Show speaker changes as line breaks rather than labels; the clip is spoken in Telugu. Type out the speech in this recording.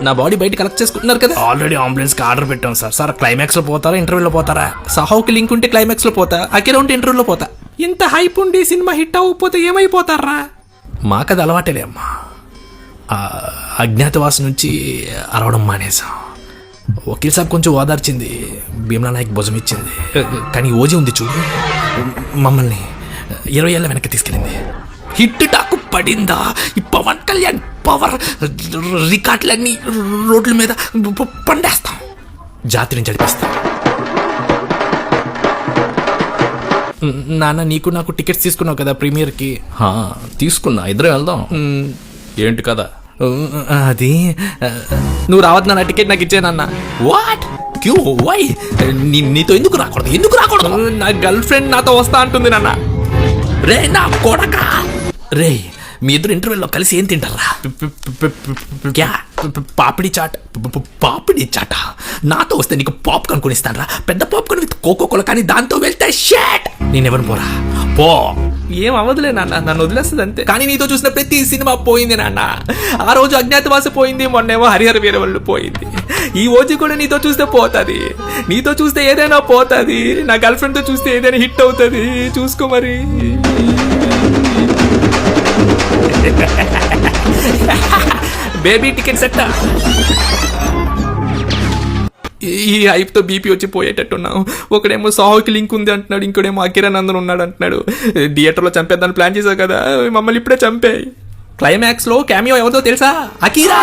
నా బాడీ బయట కలెక్ట్ చేసుకుంటున్నారు కదా. ఆల్రెడీ అంబులెన్స్ కి ఆర్డర్ పెట్టాం సార్. సార్ క్లైమాక్స్ లో పోతారా ఇంటర్వ్యూలో పోతారా? సహావుకి లింక్ ఉంటే క్లైమాక్స్ లో పోతా, అఖిల ఉంటే ఇంటర్వ్యూలో పోతా. ఇంత హైప్ ఉండి సినిమా హిట్ అవ్వకపోతే ఏమైపోతారా? మాకది అలవాటేలే అమ్మా. అజ్ఞాతవాసం నుంచి అరవడం మానేసాం. వకీల్ సాబ్ కొంచెం ఓదార్చింది, భీమ్లా నాయక్ భుజం ఇచ్చింది, కానీ ఓజీ ఉంది చూడు, మమ్మల్ని 20 ఏళ్ళ వెనక్కి తీసుకెళ్ళింది. హిట్ టాకు పడిందా ఈ పవన్ కళ్యాణ్ పవర్ రికార్డులన్నీ రోడ్ల మీద పండేస్తాం, జాతిని చదిపిస్తాం. నాన్న నీకు నాకు టికెట్స్ తీసుకున్నావు కదా ప్రీమియర్కి? తీసుకున్నా, ఇద్దరం వెళ్దాం. ఏంటి కదా అది? నువ్వు రావద్దు నాన్న, టికెట్ నాకు ఇచ్చేనన్న. What queue why? నీతో ఎందుకు రాకూడదు? నా గర్ల్ ఫ్రెండ్ నాతో వస్తా అంటుంది నాన్న. రే నా కొడక, రే మీ ఇద్దరు ఇంటర్వ్యూలో కలిసి ఏం తింటారా? పాపిడి చాట. నాతో వస్తే నీకు పాప్కార్న్ కొనిస్తాను రా, పెద్ద పాప్కార్న్ విత్ కోకోకోలా. కానీ దాంతో వెళ్తే షేట్ నేనెవరు పోరా పో. ఏం అవ్వదులే నాన్న, నన్ను వదిలేస్తుంది అంతే. కానీ నీతో చూసిన ప్రతి సినిమా పోయింది నాన్న. ఆ రోజు అజ్ఞాతవాసి పోయింది, మొన్నేమో హరిహర వీరవల్లు పోయింది. ఈ ఓజీ కూడా నీతో చూస్తే పోతుంది. నీతో చూస్తే ఏదైనా పోతుంది. నా గర్ల్ ఫ్రెండ్తో చూస్తే ఏదైనా హిట్ అవుతుంది. చూసుకో మరి. Baby ticket set. ఈ హైప్తో బీపీ వచ్చి పోయేటట్టున్నావు. ఒకడేమో సాహుకి లింక్ ఉంది అంటున్నాడు, ఇంకోడేమో అకిరానందన్ ఉన్నాడు అంటున్నాడు. థియేటర్లో చంపేద్దాన్ని ప్లాన్ చేశావు కదా, మమ్మల్ని ఇప్పుడే చంపేయి. క్లైమాక్స్లో క్యామియో ఎవరితో తెలుసా? అకీరా.